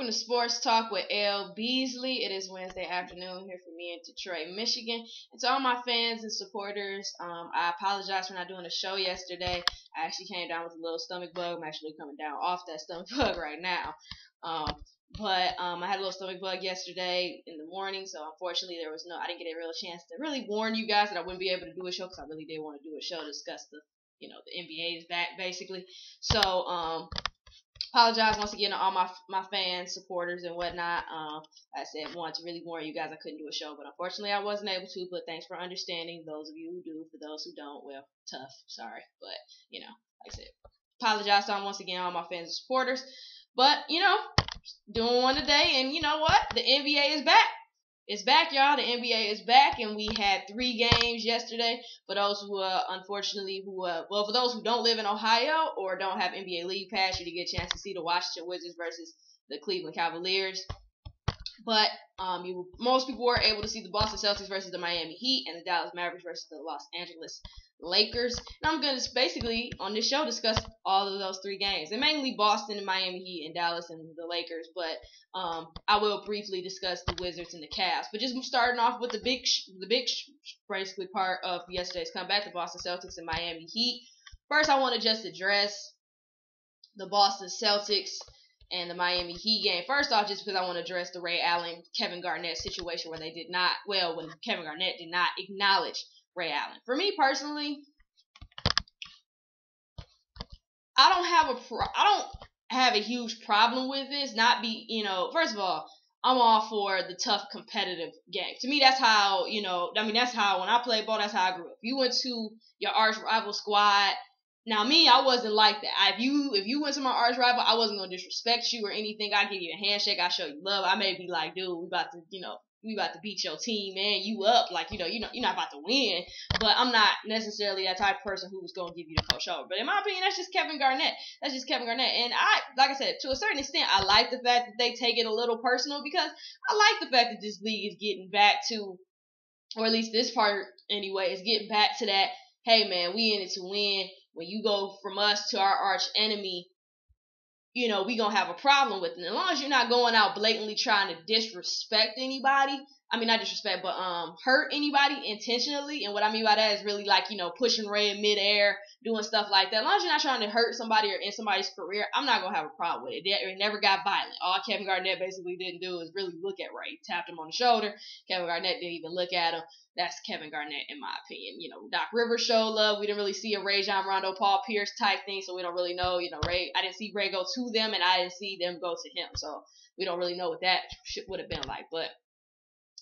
welcome to Sports Talk with L-Beasley. It is Wednesday afternoon here for me in Detroit, Michigan. And to all my fans and supporters, I apologize for not doing a show yesterday. I actually came down with a little stomach bug. I'm actually coming down off that stomach bug right now. But I had a little stomach bug yesterday in the morning, so unfortunately I didn't get a real chance to really warn you guys that I wouldn't be able to do a show because I really did want to do a show to discuss the NBA is back basically. So apologize once again to all my fans, supporters, and whatnot. Like I said, wanted to really warn you guys I couldn't do a show, but unfortunately I wasn't able to. But thanks for understanding. Those of you who do, for those who don't, well, tough. Sorry, but like I said, apologize to once again all my fans and supporters. But doing one today, and you know what? The NBA is back. It's back, y'all. The NBA is back, and we had 3 games yesterday. For those who, for those who don't live in Ohio or don't have NBA League Pass, you did get a chance to see the Washington Wizards versus the Cleveland Cavaliers. But most people were able to see the Boston Celtics versus the Miami Heat and the Dallas Mavericks versus the Los Angeles Lakers. And I'm going to basically, on this show, discuss all of those 3 games. And mainly Boston and Miami Heat and Dallas and the Lakers. But I will briefly discuss the Wizards and the Cavs. But just starting off with the big basically part of yesterday's comeback, the Boston Celtics and Miami Heat. First, I want to just address the Boston Celtics and the Miami Heat game. First off, just because I want to address the Ray Allen, Kevin Garnett situation where when Kevin Garnett did not acknowledge Ray Allen. For me personally, I don't have a huge problem with this. First of all, I'm all for the tough competitive game. To me, that's how, that's how when I played ball, that's how I grew up. You went to your arch rival squad. Now me, I wasn't like that. If you went to my arch rival, I wasn't gonna disrespect you or anything. I give you a handshake, I show you love. I may be like, dude, we about to beat your team, man. You up, you're not about to win. But I'm not necessarily that type of person who's gonna give you the cold shoulder. But in my opinion, that's just Kevin Garnett. And like I said, to a certain extent, I like the fact that they take it a little personal because I like the fact that this league is getting back to, or at least this part anyway, is getting back to that. Hey man, we in it to win. When you go from us to our arch enemy, we gonna have a problem with it. And as long as you're not going out blatantly trying to disrespect anybody, not disrespect, but hurt anybody intentionally. And what I mean by that is really pushing Ray in midair, doing stuff like that. As long as you're not trying to hurt somebody or end somebody's career, I'm not gonna have a problem with it. It never got violent. All Kevin Garnett basically didn't do is really look at Ray. He tapped him on the shoulder. Kevin Garnett didn't even look at him. That's Kevin Garnett, in my opinion. Doc Rivers showed love. We didn't really see a Rajon Rondo, Paul Pierce type thing, so we don't really know. Ray. I didn't see Ray go to them, and I didn't see them go to him, so we don't really know what that shit would have been like. But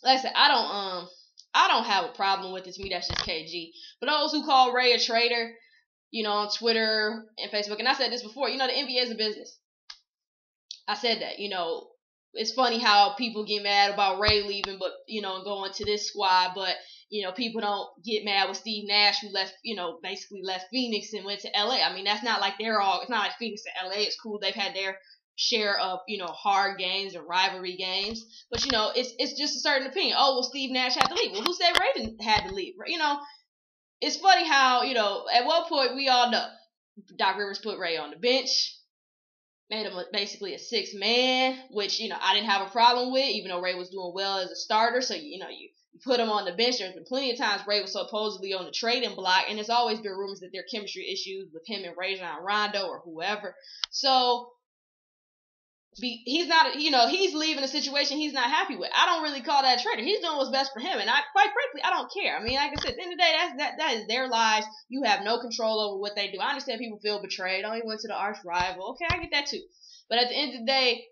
like I said, I don't have a problem with it. To me, that's just KG. For those who call Ray a traitor, on Twitter and Facebook, and I said this before, the NBA is a business. I said that, it's funny how people get mad about Ray leaving, but, and going to this squad, but, people don't get mad with Steve Nash, who left, basically left Phoenix and went to LA. That's not like it's not like Phoenix to LA. It's cool. They've had their share of, hard games and rivalry games, but, it's just a certain opinion. Oh, well, Steve Nash had to leave. Well, who said Ray had to leave? It's funny how, at one point we all know Doc Rivers put Ray on the bench, made him basically a 6th man, which, I didn't have a problem with, even though Ray was doing well as a starter. So, you put him on the bench. There's been plenty of times Ray was supposedly on the trading block, and there's always been rumors that there are chemistry issues with him and Rajon Rondo or whoever. So, he's not, he's leaving a situation he's not happy with. I don't really call that a traitor. He's doing what's best for him, and quite frankly, I don't care. Like I said, at the end of the day, that is their lives. You have no control over what they do. I understand people feel betrayed. Oh, he went to the arch rival. Okay, I get that too. But at the end of the day,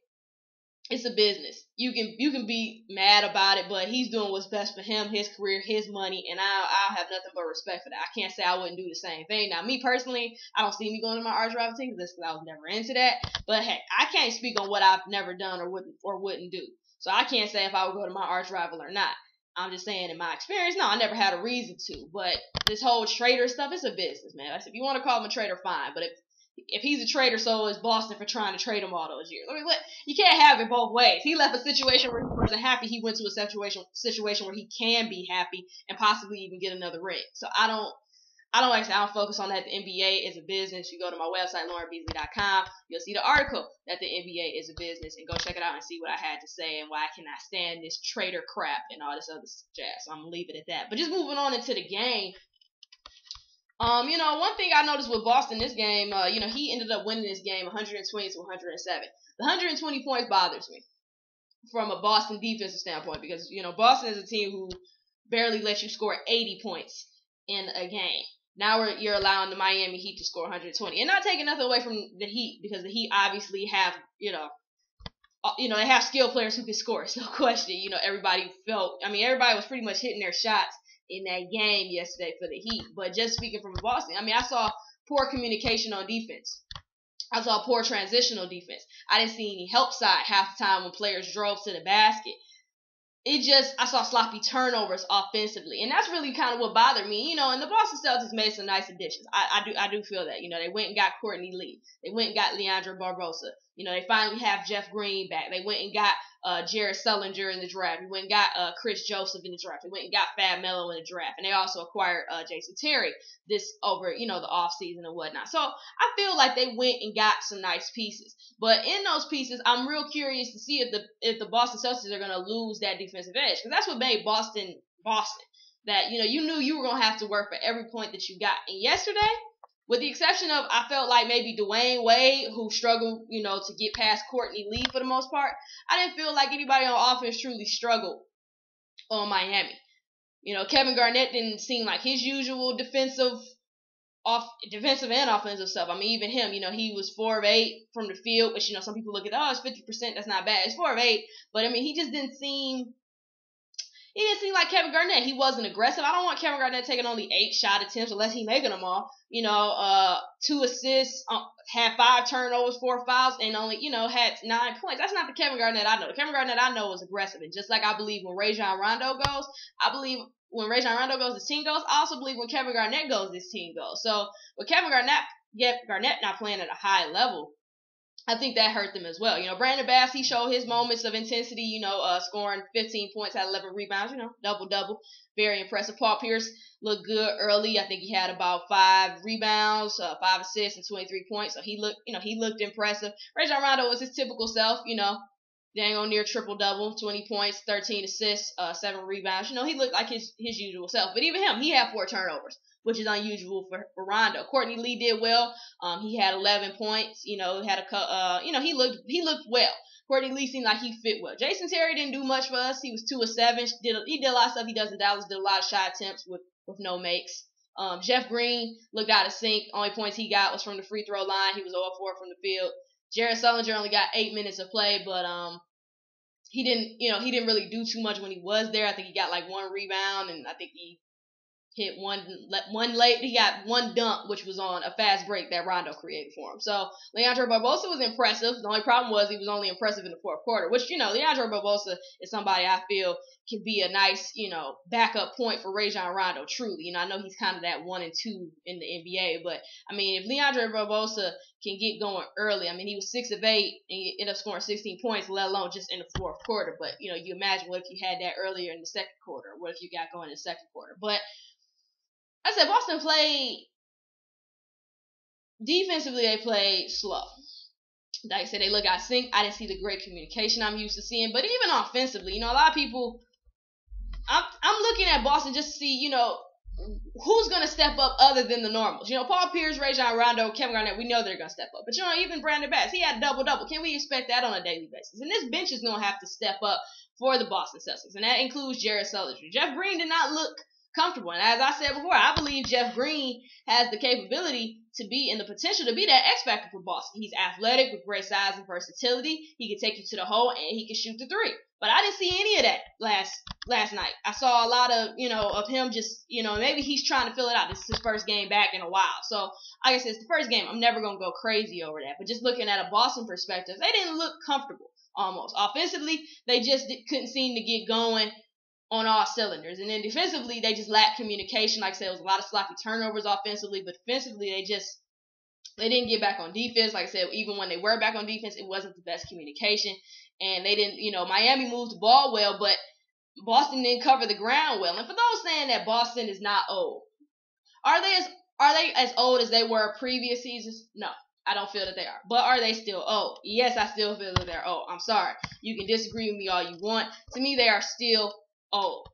it's a business. You can be mad about it, but he's doing what's best for him, his career, his money, and I'll have nothing but respect for that. I can't say I wouldn't do the same thing. Now, me personally, I don't see me going to my arch rival team because I was never into that. But hey, I can't speak on what I've never done or wouldn't do. So I can't say if I would go to my arch rival or not. I'm just saying in my experience, no, I never had a reason to. But this whole traitor stuff, it's a business, man. If you want to call him a traitor, fine. But if he's a traitor, so is Boston for trying to trade him all those years. You can't have it both ways. He left a situation where he wasn't happy. He went to a situation where he can be happy and possibly even get another ring. So I I don't focus on that. The NBA is a business. You go to my website, LaurenBeasley.com. You'll see the article that the NBA is a business, and go check it out and see what I had to say and why I cannot stand this trader crap and all this other jazz. So I'm gonna leave it at that. But just moving on into the game. One thing I noticed with Boston this game, he ended up winning this game 120 to 107. The 120 points bothers me from a Boston defensive standpoint because, Boston is a team who barely lets you score 80 points in a game. Now you're allowing the Miami Heat to score 120. And not taking nothing away from the Heat because the Heat obviously have, they have skilled players who can score. It's no question. Everybody was pretty much hitting their shots in that game yesterday for the Heat. But just speaking from Boston, I saw poor communication on defense. I saw poor transitional defense. I didn't see any help side half the time when players drove to the basket. I saw sloppy turnovers offensively. And that's really kind of what bothered me. And the Boston Celtics made some nice additions. I do feel that. They went and got Courtney Lee. They went and got Leandro Barbosa. They finally have Jeff Green back. They went and got Jared Sullinger in the draft. They went and got Chris Joseph in the draft. They went and got Fab Melo in the draft. And they also acquired Jason Terry this over, the offseason and whatnot. So I feel like they went and got some nice pieces. But in those pieces, I'm real curious to see if the Boston Celtics are going to lose that defensive edge. Because that's what made Boston. That, you knew you were going to have to work for every point that you got. And yesterday, with the exception of, I felt like maybe Dwayne Wade, who struggled, to get past Courtney Lee for the most part, I didn't feel like anybody on offense truly struggled on Miami. Kevin Garnett didn't seem like his usual defensive and offensive stuff. Even him, he was 4 of 8 from the field, which, some people look at, it's 50%, that's not bad. It's 4 of 8, but, he just didn't seem... He didn't seem like Kevin Garnett. He wasn't aggressive. I don't want Kevin Garnett taking only 8 shot attempts unless he's making them all. 2 assists, had 5 turnovers, 4 fouls, and only, had 9 points. That's not the Kevin Garnett I know. The Kevin Garnett I know was aggressive. And just like I believe when Rajon Rondo goes, this team goes. I also believe when Kevin Garnett goes, this team goes. So with Kevin Garnett not playing at a high level, I think that hurt them as well. Brandon Bass, he showed his moments of intensity, scoring 15 points, had 11 rebounds, double-double. Very impressive. Paul Pierce looked good early. I think he had about 5 rebounds, 5 assists, and 23 points. So he looked impressive. Rajon Rondo was his typical self, dang on near triple-double, 20 points, 13 assists, 7 rebounds. He looked like his usual self. But even him, he had 4 turnovers, which is unusual for Rondo. Courtney Lee did well. He had 11 points. He looked well. Courtney Lee seemed like he fit well. Jason Terry didn't do much for us. He was 2 of 7. He did a lot of stuff he does in Dallas. Did a lot of shot attempts with no makes. Jeff Green looked out of sync. Only points he got was from the free throw line. He was 0 4 from the field. Jared Sullinger only got 8 minutes of play, but he didn't really do too much when he was there. I think he got like 1 rebound, and I think he hit one late. He got 1 dunk, which was on a fast break that Rondo created for him. So Leandro Barbosa was impressive. The only problem was he was only impressive in the 4th quarter, which, Leandro Barbosa is somebody I feel can be a nice, backup point for Rajon Rondo, truly. I know he's kind of that 1 and 2 in the NBA, but, if Leandro Barbosa can get going early, he was 6 of 8 and he ended up scoring 16 points, let alone just in the 4th quarter. But, you imagine what if you had that earlier in the 2nd quarter? What if you got going in the 2nd quarter? But I said Boston played defensively. They played slow. Like I said, they look out of sync. I didn't see the great communication I'm used to seeing. But even offensively, a lot of people. I'm looking at Boston just to see, who's going to step up other than the normals. Paul Pierce, Rajon Rondo, Kevin Garnett, we know they're going to step up. But, even Brandon Bass, he had a double-double. Can we expect that on a daily basis? And this bench is going to have to step up for the Boston Celtics. And that includes Jared Sullinger. Jeff Green did not look comfortable. And as I said before, I believe Jeff Green has the capability to be and the potential to be that X factor for Boston. He's athletic with great size and versatility. He can take you to the hole and he can shoot the 3. But I didn't see any of that last night. I saw a lot of, of him just, maybe he's trying to fill it out. This is his first game back in a while. So, like I said, it's the first game. I'm never going to go crazy over that. But just looking at a Boston perspective, they didn't look comfortable almost. Offensively, they just couldn't seem to get going on all cylinders. And then defensively, they just lacked communication. Like I said, it was a lot of sloppy turnovers offensively, but defensively, they didn't get back on defense. Like I said, even when they were back on defense, it wasn't the best communication. And they didn't, Miami moved the ball well, but Boston didn't cover the ground well. And for those saying that Boston is not old, are they as Are they as old as they were previous seasons? No, I don't feel that they are. But are they still old? Yes, I still feel that they're old. I'm sorry. You can disagree with me all you want. To me, they are still old.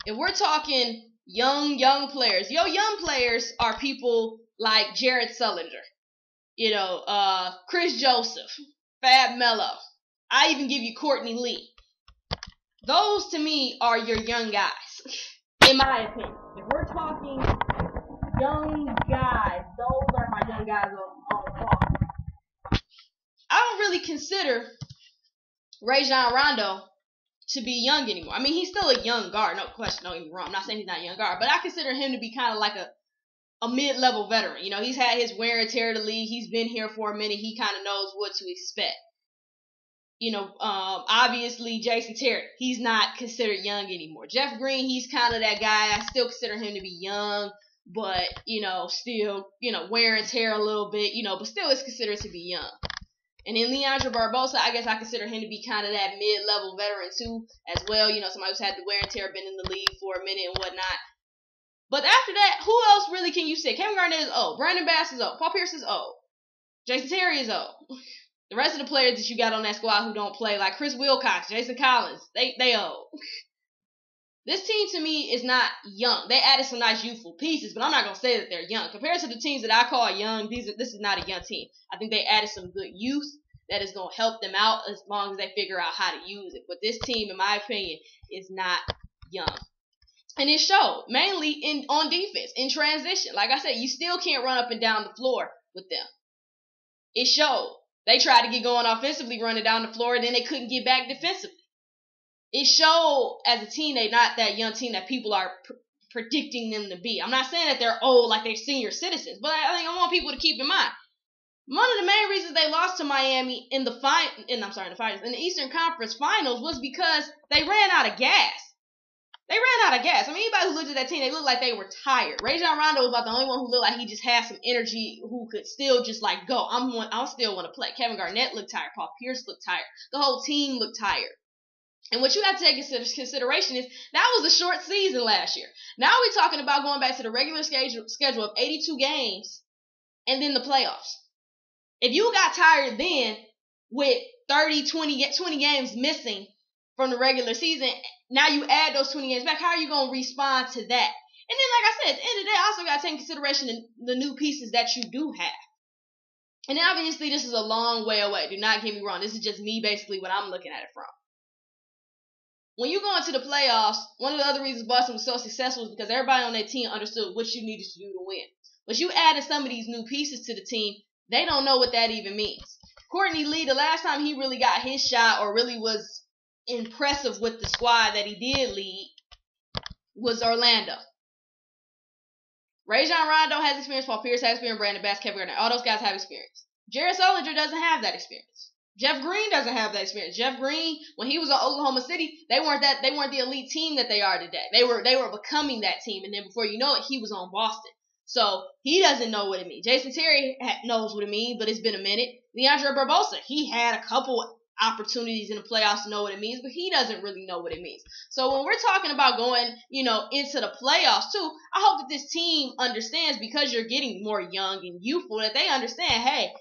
If we're talking young players, young players are people like Jared Sullinger, Chris Joseph, Fab Melo. I even give you Courtney Lee. Those to me are your young guys, in my opinion. If we're talking young guys, those are my young guys on ball. I don't really consider Rajon Rondo to be young anymore. I mean, he's still a young guard, no question, don't get me wrong. I'm not saying he's not a young guard, but I consider him to be kind of like a mid-level veteran. He's had his wear and tear of the league. He's been here for a minute. He kind of knows what to expect. Obviously Jason Terry, he's not considered young anymore. Jeff Green, he's kind of that guy. I still consider him to be young, but, still, wear and tear a little bit, but still is considered to be young. And then Leandro Barbosa, I guess I consider him to be kind of that mid-level veteran too, as well. Somebody who's had the wear and tear, been in the league for a minute and whatnot. But after that, who else really can you say? Kevin Garnett is old. Brandon Bass is old. Paul Pierce is old. Jason Terry is old. The rest of the players that you got on that squad who don't play, like Chris Wilcox, Jason Collins, they old. This team, to me, is not young. They added some nice youthful pieces, but I'm not going to say that they're young. Compared to the teams that I call young, this is not a young team. I think they added some good youth that is going to help them out as long as they figure out how to use it. But this team, in my opinion, is not young. And it showed, mainly on defense, in transition. Like I said, you still can't run up and down the floor with them. It showed. They tried to get going offensively, running down the floor, and then they couldn't get back defensively. It showed as a team, they're not that young team that people are predicting them to be. I'm not saying that they're old like they're senior citizens, but I think I want people to keep in mind. One of the main reasons they lost to Miami in the Eastern Conference Finals was because they ran out of gas. They ran out of gas. I mean, anybody who looked at that team, they looked like they were tired. Rajon Rondo was about the only one who looked like he just had some energy, who could still just go. I still want to play. Kevin Garnett looked tired. Paul Pierce looked tired. The whole team looked tired. And what you have to take into consideration is that was a short season last year. Now we're talking about going back to the regular schedule of 82 games and then the playoffs. If you got tired then with 20 games missing from the regular season, now you add those 20 games back, how are you going to respond to that? And then, like I said, at the end of the day, I also got to take into consideration the new pieces that you do have. And obviously, this is a long way away. Do not get me wrong. This is just me, basically, what I'm looking at it from. When you go into the playoffs, one of the other reasons Boston was so successful is because everybody on that team understood what you needed to do to win. But you added some of these new pieces to the team, they don't know what that even means. Courtney Lee, the last time he really got his shot or really was impressive with the squad that he did lead was Orlando. Rajon Rondo has experience, Paul Pierce has experience, Brandon Bass, Kevin Garnett, all those guys have experience. Jared Sullinger doesn't have that experience. Jeff Green doesn't have that experience. Jeff Green, when he was at Oklahoma City, they weren't the elite team that they are today. They were becoming that team, and then before you know it, he was on Boston. So he doesn't know what it means. Jason Terry knows what it means, but it's been a minute. Leandro Barbosa, he had a couple opportunities in the playoffs to know what it means, but he doesn't really know what it means. So when we're talking about going, into the playoffs too, I hope that this team understands, because you're getting more young and youthful, that they understand, hey,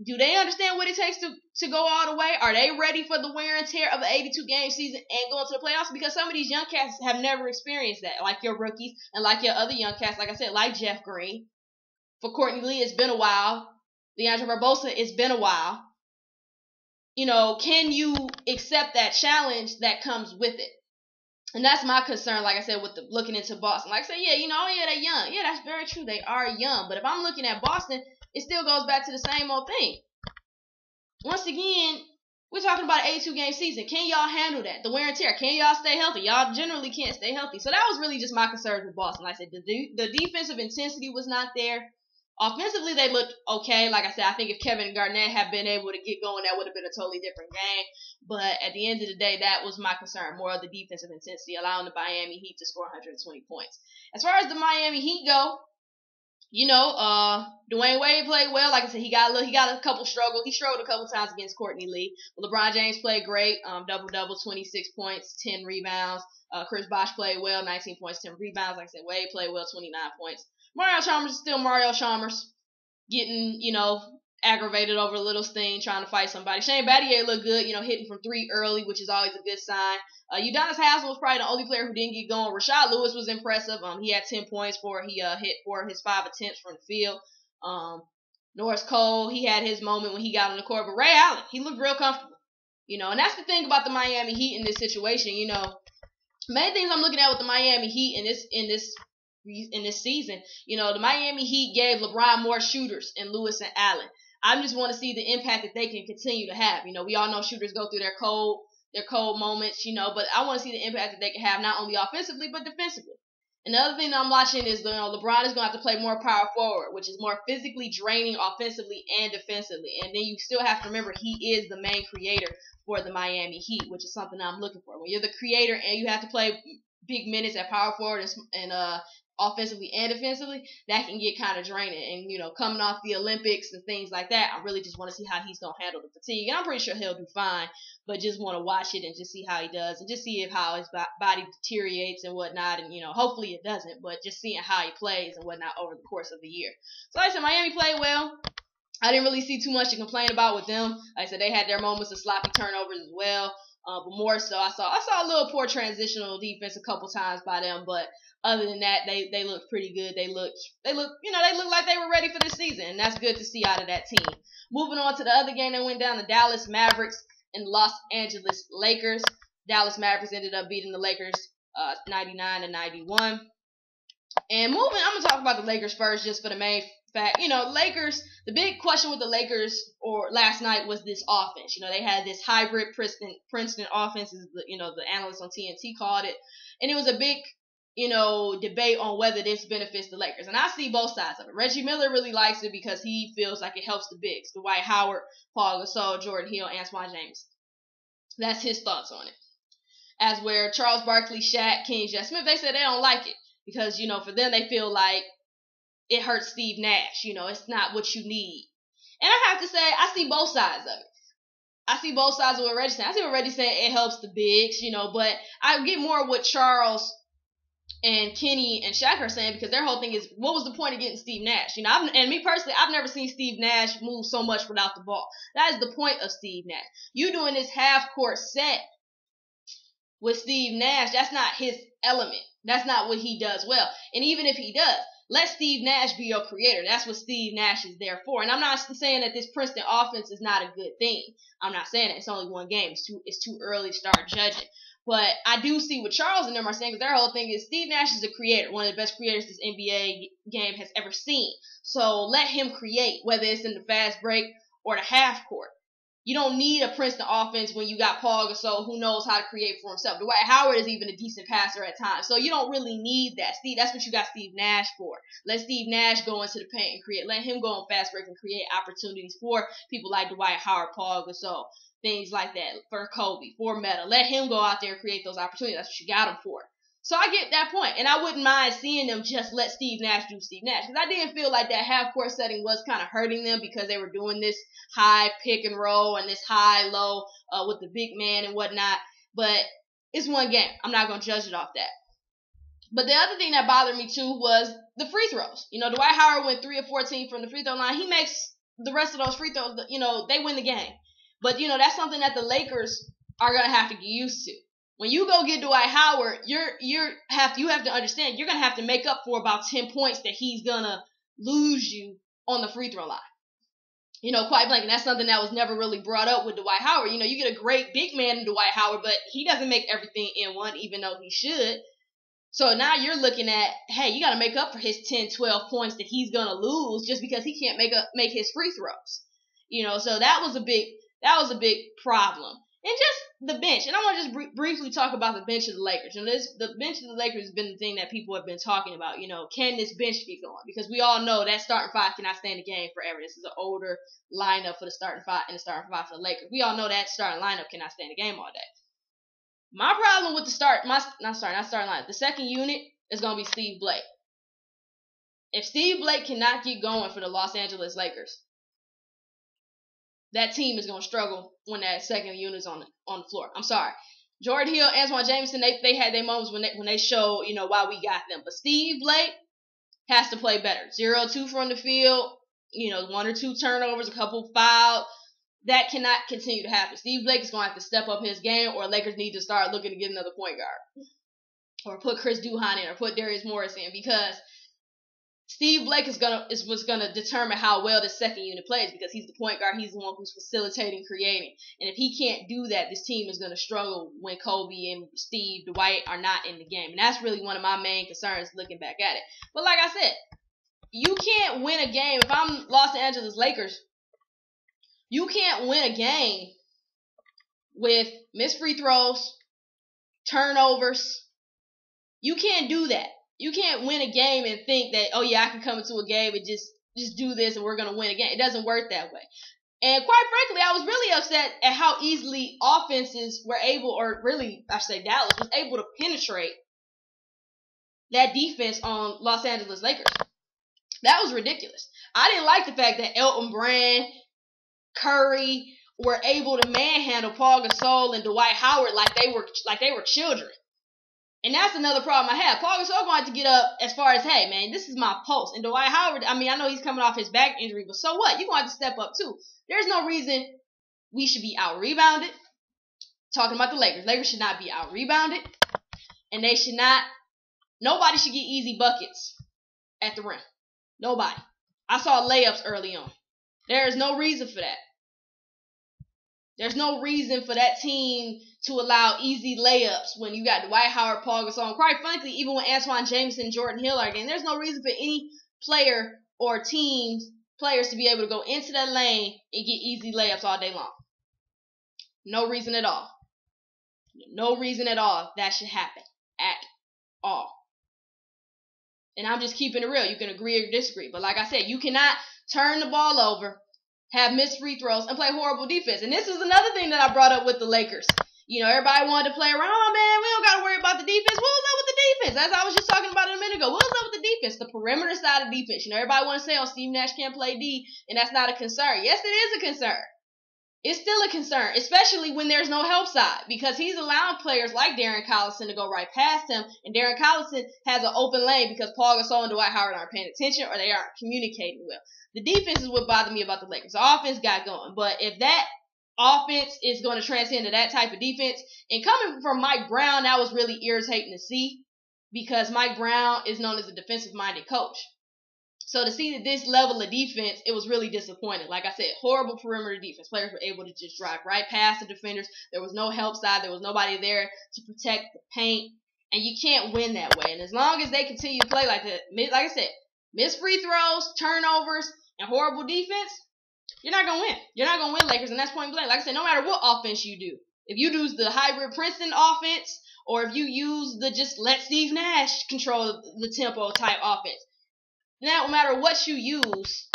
do they understand what it takes to go all the way? Are they ready for the wear and tear of an 82-game season and going to the playoffs? Because some of these young cats have never experienced that, like your rookies and like your other young cats, like I said, like Jeff Green. For Courtney Lee, it's been a while. Leandro Barbosa, it's been a while. Can you accept that challenge that comes with it? And that's my concern, like I said, with looking into Boston. Like I said, they're young. Yeah, that's very true. They are young. But if I'm looking at Boston, it still goes back to the same old thing. Once again, we're talking about an 82-game season. Can y'all handle that? The wear and tear. Can y'all stay healthy? Y'all generally can't stay healthy. So that was really just my concern with Boston. Like I said, the defensive intensity was not there. Offensively, they looked okay. Like I said, I think if Kevin Garnett had been able to get going, that would have been a totally different game. But at the end of the day, that was my concern, more of the defensive intensity, allowing the Miami Heat to score 120 points. As far as the Miami Heat go, Dwayne Wade played well. Like I said, he got a couple struggles. He struggled a couple times against Courtney Lee. LeBron James played great. Double-double, 26 points, 10 rebounds. Chris Bosh played well, 19 points, 10 rebounds. Like I said, Wade played well, 29 points. Mario Chalmers is still Mario Chalmers, getting, aggravated over a little thing, trying to fight somebody. Shane Battier looked good, hitting from 3 early, which is always a good sign. Udonis Haslem was probably the only player who didn't get going. Rashad Lewis was impressive. He had 10 points he hit 4 of his 5 attempts from the field. Norris Cole, he had his moment when he got on the court, but Ray Allen, he looked real comfortable. And that's the thing about the Miami Heat in this situation. Main things I'm looking at with the Miami Heat in this season, the Miami Heat gave LeBron more shooters in Lewis and Allen. I just want to see the impact that they can continue to have. We all know shooters go through their cold moments, but I want to see the impact that they can have not only offensively but defensively. And the other thing that I'm watching is, LeBron is going to have to play more power forward, which is more physically draining offensively and defensively. And then you still have to remember he is the main creator for the Miami Heat, which is something I'm looking for. When you're the creator and you have to play big minutes at power forward and offensively and defensively, that can get kind of draining. And, coming off the Olympics and things like that, I really just want to see how he's going to handle the fatigue. And I'm pretty sure he'll do fine, but just want to watch it and just see how he does and just see how his body deteriorates and whatnot. And, hopefully it doesn't, but just seeing how he plays and whatnot over the course of the year. So like I said, Miami played well. I didn't really see too much to complain about with them. Like I said, they had their moments of sloppy turnovers as well. But more so, I saw a little poor transitional defense a couple times by them, but other than that, they looked pretty good. They looked like they were ready for this season, and that's good to see out of that team. Moving on to the other game that went down, the Dallas Mavericks and Los Angeles Lakers. Dallas Mavericks ended up beating the Lakers 99-91. And I'm going to talk about the Lakers first just for the main fact. Lakers, the big question with the Lakers last night was this offense. They had this hybrid Princeton offense, as the analysts on TNT called it. And it was a big, debate on whether this benefits the Lakers. And I see both sides of it. Reggie Miller really likes it because he feels like it helps the bigs. Dwight Howard, Paul Gasol, Jordan Hill, Antoine James. That's his thoughts on it. As where Charles Barkley, Shaq, Kenny J. Smith, they said they don't like it. Because, for them, they feel like it hurts Steve Nash. It's not what you need. And I have to say, I see both sides of it. I see both sides of what Reggie's saying. I see what Reggie's saying, it helps the bigs, but I get more what Charles and Kenny and Shaq are saying, because their whole thing is, what was the point of getting Steve Nash? And me personally, I've never seen Steve Nash move so much without the ball. That is the point of Steve Nash. You doing this half-court set with Steve Nash, that's not his element. That's not what he does well. And even if he does, let Steve Nash be your creator. That's what Steve Nash is there for. And I'm not saying that this Princeton offense is not a good thing. I'm not saying that. It's only one game. It's too early to start judging. But I do see what Charles and them are saying, because their whole thing is Steve Nash is a creator, one of the best creators this NBA game has ever seen. So let him create, whether it's in the fast break or the half court. You don't need a Princeton offense when you got Paul Gasol, who knows how to create for himself. Dwight Howard is even a decent passer at times. So you don't really need that. That's what you got Steve Nash for. Let Steve Nash go into the paint and create. Let him go on fast break and create opportunities for people like Dwight Howard, Paul Gasol, things like that, for Kobe, for Meta. Let him go out there and create those opportunities. That's what you got him for. So I get that point. And I wouldn't mind seeing them just let Steve Nash do Steve Nash. Because I didn't feel like that half-court setting was kind of hurting them, because they were doing this high pick and roll and this high-low with the big man and whatnot. But it's one game. I'm not going to judge it off that. But the other thing that bothered me, too, was the free throws. Dwight Howard went 3 of 14 from the free throw line. He makes the rest of those free throws, they win the game. But, that's something that the Lakers are going to have to get used to. When you go get Dwight Howard, you have to understand you're gonna have to make up for about 10 points that he's gonna lose you on the free throw line. Quite blank. And that's something that was never really brought up with Dwight Howard. You get a great big man in Dwight Howard, but he doesn't make everything in one, even though he should. So now you're looking at, hey, you gotta make up for his 10, 12 points that he's gonna lose just because he can't make his free throws. So that was a big problem. And just the bench. And I want to just briefly talk about the bench of the Lakers. The bench of the Lakers has been the thing that people have been talking about. Can this bench get going? Because we all know that starting five cannot stay in the game forever. This is an older lineup for the starting five and the starting five for the Lakers. We all know that starting lineup cannot stay in the game all day. My problem with the second unit is going to be Steve Blake. If Steve Blake cannot get going for the Los Angeles Lakers, that team is going to struggle when that second unit is on the floor. I'm sorry. Jordan Hill, Antoine Jameson, they had their moments when they showed, why we got them. But Steve Blake, has to play better. 0-2 from the field, 1 or 2 turnovers, a couple fouls. That cannot continue to happen. Steve Blake is going to have to step up his game, or Lakers need to start looking to get another point guard. Or put Chris Duhon in, or put Darius Morris in, because Steve Blake is gonna determine how well the second unit plays, because he's the point guard. He's the one who's facilitating, creating. And if he can't do that, this team is gonna struggle when Kobe and Steve, Dwight are not in the game. And that's really one of my main concerns looking back at it. But like I said, you can't win a game. If I'm Los Angeles Lakers, you can't win a game with missed free throws, turnovers. You can't do that. You can't win a game and think that, oh yeah, I can come into a game and just do this and we're going to win a game. It doesn't work that way. And quite frankly, I was really upset at how easily offenses were able, or really, I should say Dallas, was able to penetrate that defense on Los Angeles Lakers. That was ridiculous. I didn't like the fact that Elton Brand, Curry were able to manhandle Paul Gasol and Dwight Howard like they were children. And that's another problem I have. Paul Gasol going to get up as far as, hey, man, this is my post. And Dwight Howard, I know he's coming off his back injury, but so what? You're going to have to step up too. There's no reason we should be out-rebounded. Talking about the Lakers. Lakers should not be out-rebounded. And nobody should get easy buckets at the rim. Nobody. I saw layups early on. There is no reason for that. There's no reason for that team to allow easy layups when you got Dwight Howard, Paul Gasol, and quite frankly, even when Antoine Jameson and Jordan Hill are again, there's no reason for any player or players to be able to go into that lane and get easy layups all day long. No reason at all. No reason at all that should happen. At all. And I'm just keeping it real. You can agree or disagree. But like I said, you cannot turn the ball over, have missed free throws, and play horrible defense. And this is another thing that I brought up with the Lakers. Everybody wanted to play around. Oh, man, we don't got to worry about the defense. What was up with the defense? As I was just talking about it a minute ago. What was up with the defense? The perimeter side of defense. Everybody want to say, oh, Steve Nash can't play D, and that's not a concern. Yes, it is a concern. It's still a concern, especially when there's no help side, because he's allowing players like Darren Collison to go right past him, and Darren Collison has an open lane because Paul Gasol and Dwight Howard aren't paying attention or they aren't communicating well. The defense is what bothered me about the Lakers. The offense got going, but if that offense is going to transcend to that type of defense, and coming from Mike Brown, that was really irritating to see, because Mike Brown is known as a defensive-minded coach. So to see that this level of defense, it was really disappointing. Like I said, horrible perimeter defense. Players were able to just drive right past the defenders. There was no help side. There was nobody there to protect the paint. And you can't win that way. And as long as they continue to play like that, like I said, missed free throws, turnovers, and horrible defense, you're not going to win. You're not going to win, Lakers, and that's point blank. Like I said, no matter what offense you do, if you use the hybrid Princeton offense, or if you use the just let Steve Nash control the tempo type offense, now, no matter what you use,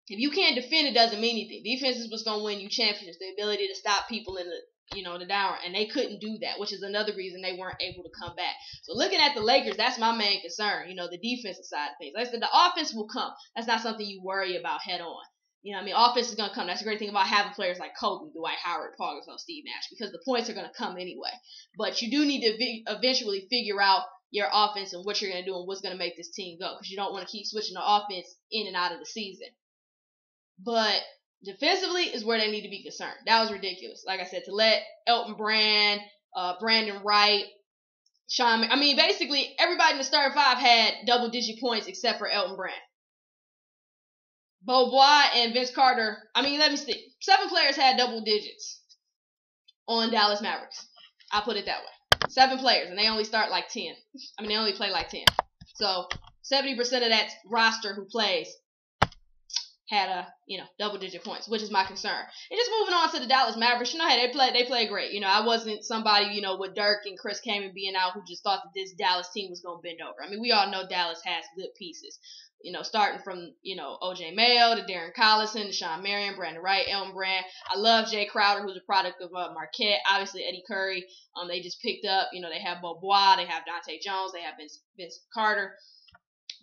if you can't defend, it doesn't mean anything. Defense is what's going to win you championships, the ability to stop people in the down, and they couldn't do that, which is another reason they weren't able to come back. So looking at the Lakers, that's my main concern, the defensive side of things. Like I said, the offense will come. That's not something you worry about head on. Offense is going to come. That's the great thing about having players like Kobe, Dwight Howard, Paul Gasol, Steve Nash, because the points are going to come anyway. But you do need to eventually figure out your offense and what you're going to do and what's going to make this team go, because you don't want to keep switching the offense in and out of the season. But defensively is where they need to be concerned. That was ridiculous. Like I said, to let Elton Brand, Brandon Wright, basically everybody in the starting five had double-digit points except for Elton Brand. Beaubois and Vince Carter, let me see. 7 players had double digits on Dallas Mavericks. I'll put it that way. 7 players, and they only start like 10. They only play like 10. So 70% of that roster who plays had double-digit points, which is my concern. And just moving on to the Dallas Mavericks, hey, they play great. I wasn't somebody, with Dirk and Chris Kaman being out who just thought that this Dallas team was going to bend over. We all know Dallas has good pieces. Starting from, O.J. Mayo to Darren Collison to Sean Marion, Brandon Wright, Elton Brand. I love Jay Crowder, who's a product of Marquette. Obviously, Eddie Curry. They just picked up, they have Beaubois, they have Dante Jones, they have Vince Carter.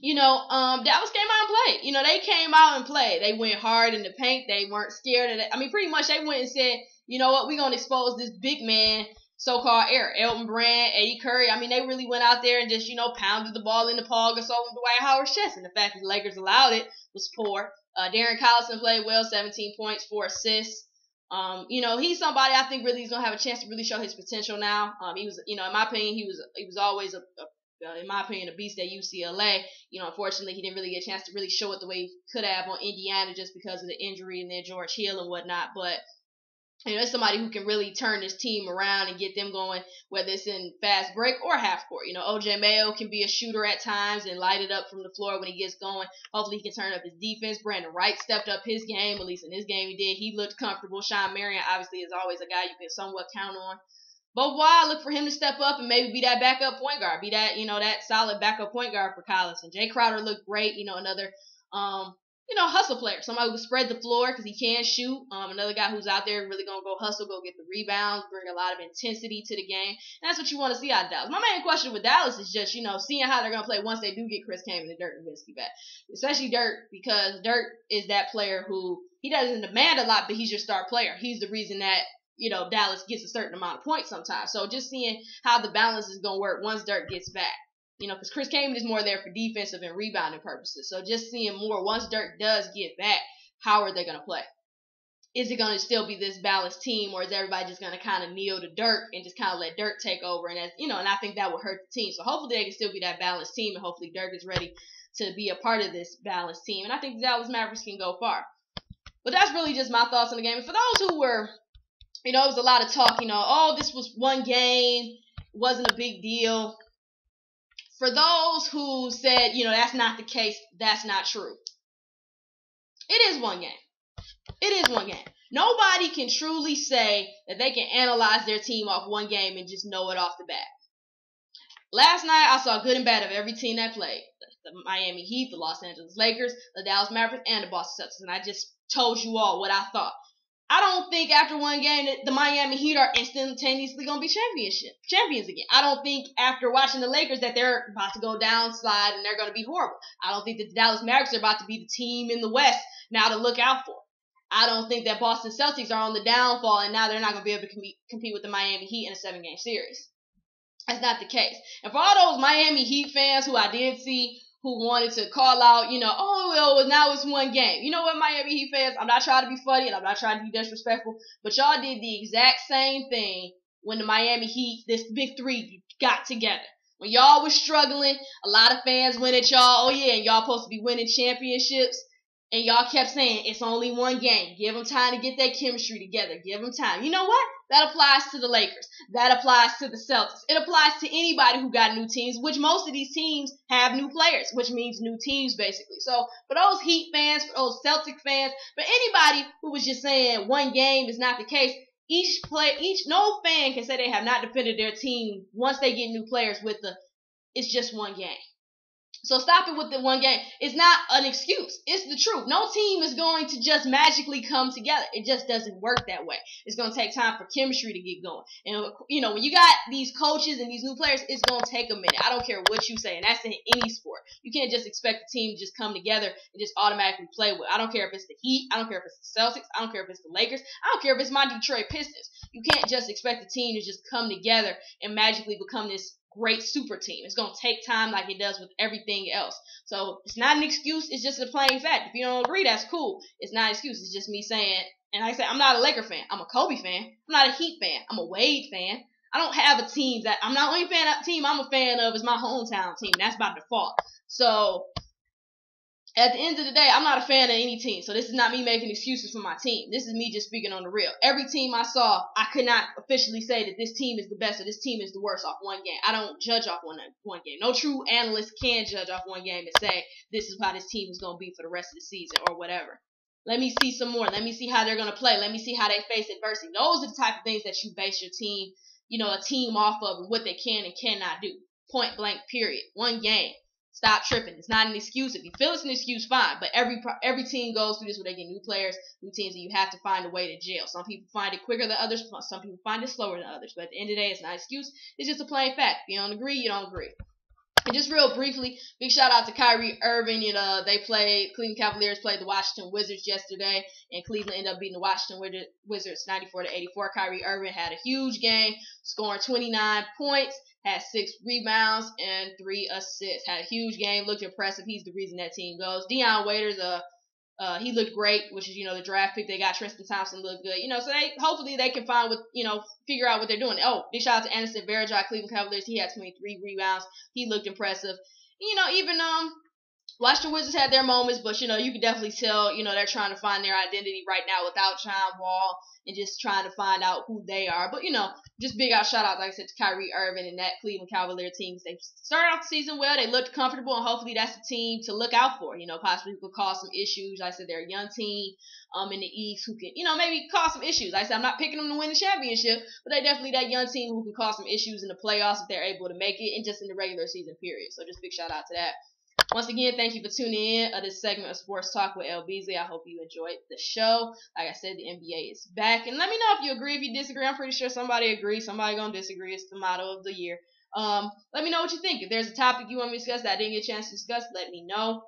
Dallas came out and played. They came out and played. They went hard in the paint. They weren't scared of it. Pretty much they went and said, you know what, we're going to expose this big man so-called era. Elton Brand, Eddie Curry. I mean, they really went out there and just, pounded the ball in the Paul Gasol and Dwight Howard's chest. And the fact that the Lakers allowed it was poor. Darren Collison played well, 17 points, 4 assists. He's somebody I think really is going to have a chance to really show his potential now. He was, in my opinion, he was always in my opinion, a beast at UCLA. Unfortunately, he didn't really get a chance to really show it the way he could have on Indiana just because of the injury and then George Hill and whatnot. But it's somebody who can really turn this team around and get them going, whether it's in fast break or half court. OJ Mayo can be a shooter at times and light it up from the floor when he gets going. Hopefully, he can turn up his defense. Brandon Wright stepped up his game, at least in this game he did. He looked comfortable. Sean Marion, obviously, is always a guy you can somewhat count on. But why look for him to step up and maybe be that backup point guard, be that, that solid backup point guard for Collison. Jay Crowder looked great, another hustle player, somebody who can spread the floor because he can shoot. Another guy who's out there really going to go hustle, go get the rebounds, bring a lot of intensity to the game. And that's what you want to see out of Dallas. My main question with Dallas is just, seeing how they're going to play once they do get Chris Kaman and Dirk Nowitzki back. Especially Dirk, because Dirk is that player who, he doesn't demand a lot, but he's your star player. He's the reason that, Dallas gets a certain amount of points sometimes. So just seeing how the balance is going to work once Dirk gets back. Because Chris Kaman is more there for defensive and rebounding purposes. So just seeing more once Dirk does get back, how are they going to play? Is it going to still be this balanced team, or is everybody just going to kind of kneel to Dirk and just kind of let Dirk take over? And and I think that would hurt the team. So hopefully they can still be that balanced team, and hopefully Dirk is ready to be a part of this balanced team. And I think the Dallas Mavericks can go far. But that's really just my thoughts on the game. And for those who were, it was a lot of talk, this was one game, wasn't a big deal. For those who said, that's not the case, that's not true. It is one game. It is one game. Nobody can truly say that they can analyze their team off one game and just know it off the bat. Last night, I saw good and bad of every team that played. The Miami Heat, the Los Angeles Lakers, the Dallas Mavericks, and the Boston Celtics. And I just told you all what I thought. I don't think after one game that the Miami Heat are instantaneously going to be champions again. I don't think after watching the Lakers that they're about to go downslide and they're going to be horrible. I don't think that the Dallas Mavericks are about to be the team in the West now to look out for. I don't think that Boston Celtics are on the downfall and now they're not going to be able to compete with the Miami Heat in a 7-game series. That's not the case. And for all those Miami Heat fans who I did see who wanted to call out, now it's one game. You know what, Miami Heat fans? I'm not trying to be funny and I'm not trying to be disrespectful, but y'all did the exact same thing when the Miami Heat, this big three, got together. When y'all was struggling, a lot of fans went at y'all, and y'all supposed to be winning championships. And y'all kept saying, it's only one game. Give them time to get that chemistry together. Give them time. You know what? That applies to the Lakers. That applies to the Celtics. It applies to anybody who got new teams, which most of these teams have new players, which means new teams, basically. So, for those Heat fans, for those Celtic fans, for anybody who was just saying one game is not the case, no fan can say they have not defended their team once they get new players with it's just one game. So stop it with the one game. It's not an excuse. It's the truth. No team is going to just magically come together. It just doesn't work that way. It's going to take time for chemistry to get going. And, when you got these coaches and these new players, it's going to take a minute. I don't care what you say, and that's in any sport. You can't just expect the team to just come together and just automatically play well. I don't care if it's the Heat. I don't care if it's the Celtics. I don't care if it's the Lakers. I don't care if it's my Detroit Pistons. You can't just expect the team to just come together and magically become this great super team. It's going to take time like it does with everything else. So it's not an excuse. It's just a plain fact. If you don't agree, that's cool. It's not an excuse. It's just me saying, and like I said, I'm not a Laker fan. I'm a Kobe fan. I'm not a Heat fan. I'm a Wade fan. I don't have a team that I'm not only a fan of. Team I'm a fan of is my hometown team. That's by default. So at the end of the day, I'm not a fan of any team. So this is not me making excuses for my team. This is me just speaking on the real. Every team I saw, I could not officially say that this team is the best or this team is the worst off one game. I don't judge off one game. No true analyst can judge off one game and say this is how this team is going to be for the rest of the season or whatever. Let me see some more. Let me see how they're going to play. Let me see how they face adversity. Those are the type of things that you base your team, a team off of and what they can and cannot do. Point blank, period. One game. Stop tripping. It's not an excuse. If you feel it's an excuse, fine. But every team goes through this where they get new players, new teams, and you have to find a way to gel. Some people find it quicker than others. Some people find it slower than others. But at the end of the day, it's not an excuse. It's just a plain fact. If you don't agree, you don't agree. And just real briefly, big shout out to Kyrie Irving. Cleveland Cavaliers played the Washington Wizards yesterday, and Cleveland ended up beating the Washington Wizards 94-84. Kyrie Irving had a huge game, scoring 29 points, had 6 rebounds and 3 assists. Had a huge game, looked impressive. He's the reason that team goes. Deion Waiters, he looked great, which is, the draft pick they got. Tristan Thompson looked good. So hopefully they can figure out what they're doing. Oh, big shout out to Anderson Varejao, Cleveland Cavaliers. He had 23 rebounds. He looked impressive. Even Washington Wizards had their moments, but you can definitely tell, they're trying to find their identity right now without John Wall and just trying to find out who they are. But just big shout out, like I said, to Kyrie Irving and that Cleveland Cavalier team. They started off the season well. They looked comfortable, and hopefully that's the team to look out for. Possibly could cause some issues. Like I said, they're a young team in the East who can, maybe cause some issues. Like I said, I'm not picking them to win the championship, but they're definitely that young team who can cause some issues in the playoffs if they're able to make it, and just in the regular season period. So just big shout out to that. Once again, thank you for tuning in this segment of Sports Talk with L-Beasley. I hope you enjoyed the show. Like I said, the NBA is back. And let me know if you agree, if you disagree. I'm pretty sure somebody agrees. Somebody going to disagree. It's the motto of the year. Let me know what you think. If there's a topic you want me to discuss that I didn't get a chance to discuss, let me know.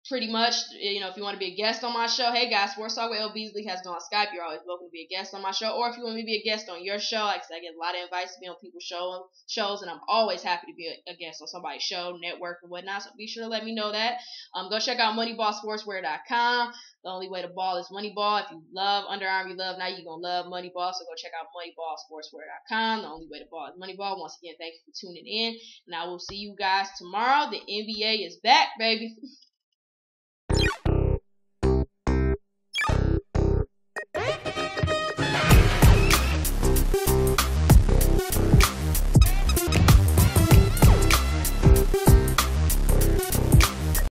Pretty much, if you want to be a guest on my show, hey guys, Sports Talk with L-Beasley has gone on Skype. You're always welcome to be a guest on my show. Or if you want me to be a guest on your show, like I said, I get a lot of invites to be on people's shows, and I'm always happy to be a guest on somebody's show, network, and whatnot. So be sure to let me know that. Go check out MoneyballSportswear.com. The only way to ball is Moneyball. If you love Under Armour, you love Nike, you're going to love Moneyball. So go check out MoneyballSportswear.com. The only way to ball is Moneyball. Once again, thank you for tuning in. And I will see you guys tomorrow. The NBA is back, baby.